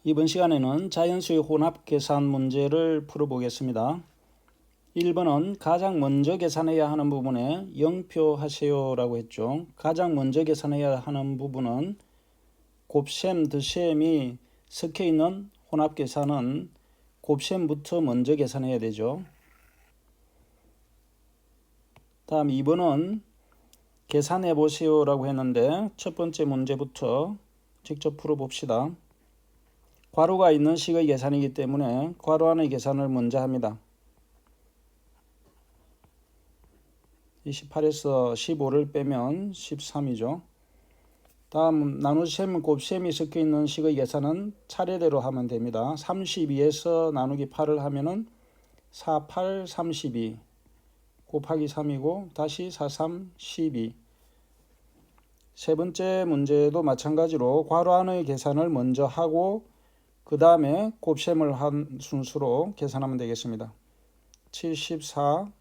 이번 시간에는 자연수의 혼합 계산 문제를 풀어보겠습니다. 1번은 가장 먼저 계산해야 하는 부분에 0표 하세요라고 했죠. 가장 먼저 계산해야 하는 부분은 곱셈, 덧셈이 섞여있는 혼합 계산은 곱셈부터 먼저 계산해야 되죠. 다음 2번은 계산해 보세요라고 했는데 첫 번째 문제부터 직접 풀어봅시다. 괄호가 있는 식의 계산이기 때문에 괄호 안의 계산을 먼저 합니다. 28에서 15를 빼면 13이죠. 다음 나눗셈, 곱셈이 섞여 있는 식의 계산은 차례대로 하면 됩니다. 32에서 나누기 8을 하면은 4, 8, 32 곱하기 3이고 다시 4, 3, 12. 세 번째 문제도 마찬가지로 괄호 안의 계산을 먼저 하고 그 다음에 곱셈을 한 순서로 계산하면 되겠습니다. 74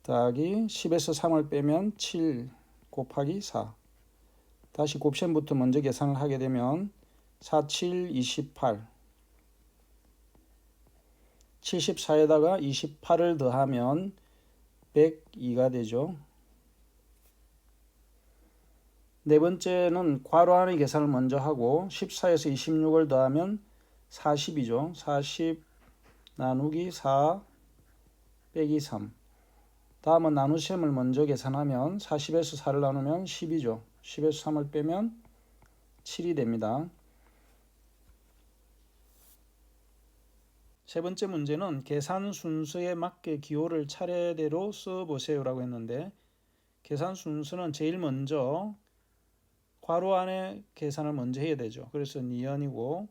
더하기 10에서 3을 빼면 7 곱하기 4. 다시 곱셈부터 먼저 계산을 하게 되면 4, 7, 28. 74에다가 28을 더하면 102가 되죠. 네 번째는 괄호 안의 계산을 먼저 하고 14에서 26을 더하면 40이죠. 40 나누기 4 빼기 3. 다음은 나눗셈을 먼저 계산하면 40에서 4를 나누면 10이죠. 10에서 3을 빼면 7이 됩니다. 세 번째 문제는 계산 순서에 맞게 기호를 차례대로 써보세요 라고 했는데 계산 순서는 제일 먼저 괄호 안에 계산을 먼저 해야 되죠. 그래서 니은이고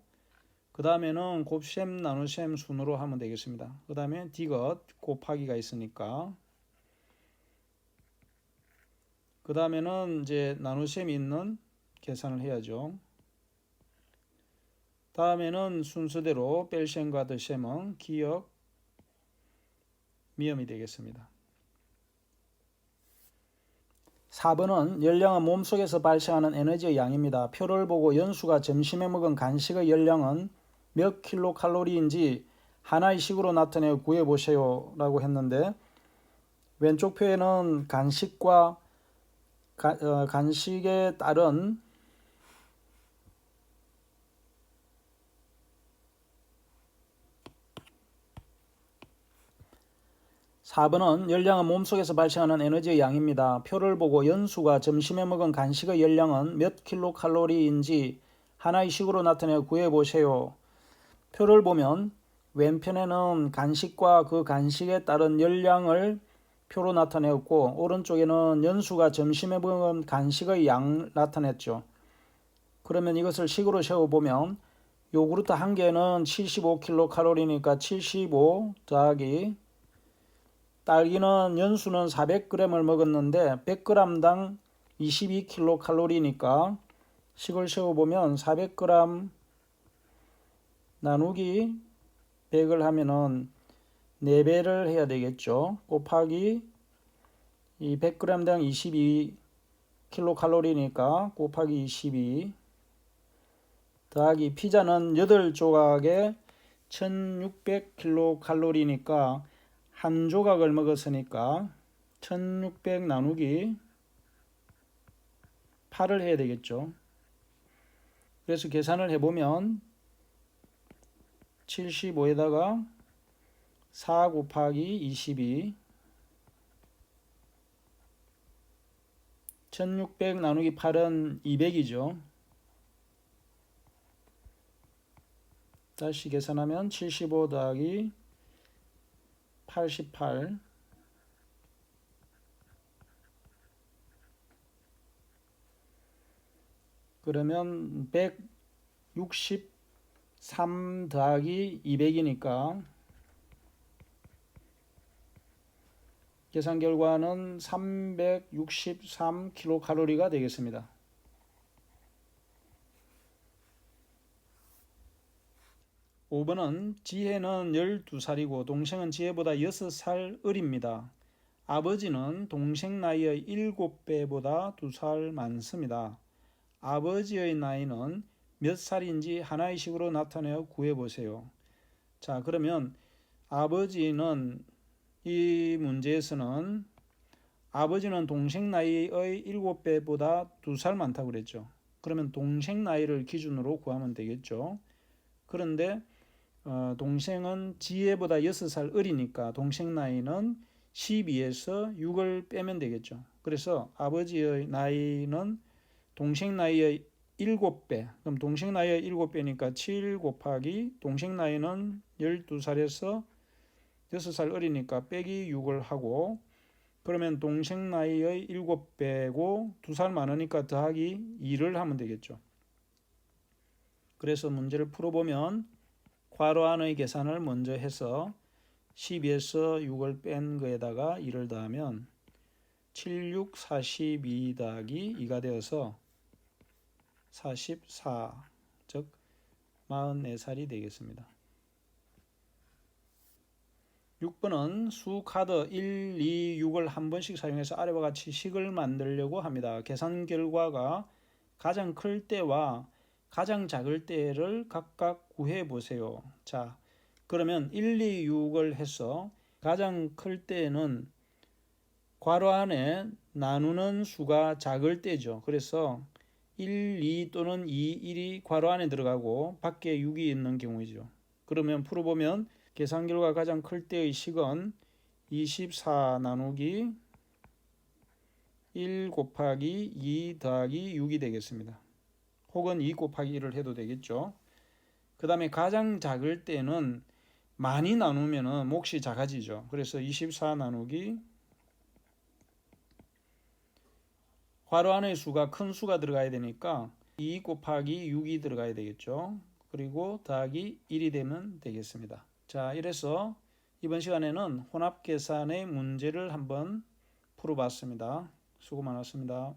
그 다음에는 곱셈, 나눗셈 순으로 하면 되겠습니다. 그 다음에 디귿, 곱하기가 있으니까 그 다음에는 이제 나눗셈이 있는 계산을 해야죠. 다음에는 순서대로 뺄셈과 덧셈은 기역, 미음이 되겠습니다. 4번은 열량은 몸속에서 발생하는 에너지의 양입니다. 표를 보고 연수가 점심에 먹은 간식의 열량은 몇 킬로칼로리인지 하나의 식으로 나타내어 구해보세요 라고 했는데 왼쪽 표에는 간식과 간식에 따른 (4번은) 열량은 몸속에서 발생하는 에너지의 양입니다. 표를 보고 연수가 점심에 먹은 간식의 열량은 몇 킬로칼로리인지 하나의 식으로 나타내어 구해보세요. 표를 보면 왼편에는 간식과 그 간식에 따른 열량을 표로 나타내었고 오른쪽에는 연수가 점심에 먹은 간식의 양 나타냈죠. 그러면 이것을 식으로 세워보면 요구르트 한 개는 75kcal니까 75 더하기 딸기는 연수는 400g을 먹었는데 100g당 22kcal니까 식을 세워보면 400g 나누기 100을 하면은 4배를 해야 되겠죠. 곱하기 이 100g당 22kcal니까 곱하기 22 더하기 피자는 8조각에 1600kcal니까 한 조각을 먹었으니까 1600 나누기 8을 해야 되겠죠. 그래서 계산을 해보면 75에다가 4 곱하기 22 1600 나누기 8은 200이죠. 다시 계산하면 75 더하기 88 그러면 163 더하기 200이니까 계산 결과는 363kcal가 되겠습니다. 5번은 지혜는 12살이고 동생은 지혜보다 6살 어립니다. 아버지는 동생 나이의 7배보다 2살 많습니다. 아버지의 나이는 몇 살인지 하나의 식으로 나타내어 구해보세요. 자, 그러면 아버지는 이 문제에서는 아버지는 동생 나이의 7배보다 2살 많다고 그랬죠. 그러면 동생 나이를 기준으로 구하면 되겠죠. 그런데 동생은 지혜보다 6살 어리니까 동생 나이는 12에서 6을 빼면 되겠죠. 그래서 아버지의 나이는 동생 나이의 7배. 그럼 동생 나이의 7배니까 7 곱하기 동생 나이는 12살에서 6살 어리니까 빼기 6을 하고, 그러면 동생 나이의 7배고 2살 많으니까 더하기 2를 하면 되겠죠. 그래서 문제를 풀어보면 괄호 안의 계산을 먼저 해서 12에서 6을 뺀 거에다가 2를 더하면 7, 6, 42 더하기 2가 되어서 44, 즉 44살이 되겠습니다. 6번은 수 카드 1, 2, 6을 한 번씩 사용해서 아래와 같이 식을 만들려고 합니다. 계산 결과가 가장 클 때와 가장 작을 때를 각각 구해 보세요. 자, 그러면 1, 2, 6을 해서 가장 클 때는 괄호 안에 나누는 수가 작을 때죠. 그래서 1, 2 또는 2, 1이 괄호 안에 들어가고 밖에 6이 있는 경우이죠. 그러면 풀어보면 계산 결과 가장 클 때의 식은 24 나누기 1 곱하기 2 더하기 6이 되겠습니다. 혹은 2 곱하기 1을 해도 되겠죠. 그 다음에 가장 작을 때는 많이 나누면 몫이 작아지죠. 그래서 24 나누기 괄호 안의 수가 큰 수가 들어가야 되니까 2 곱하기 6이 들어가야 되겠죠. 그리고 더하기 1이 되면 되겠습니다. 자, 이래서 이번 시간에는 혼합계산의 문제를 한번 풀어봤습니다. 수고 많았습니다.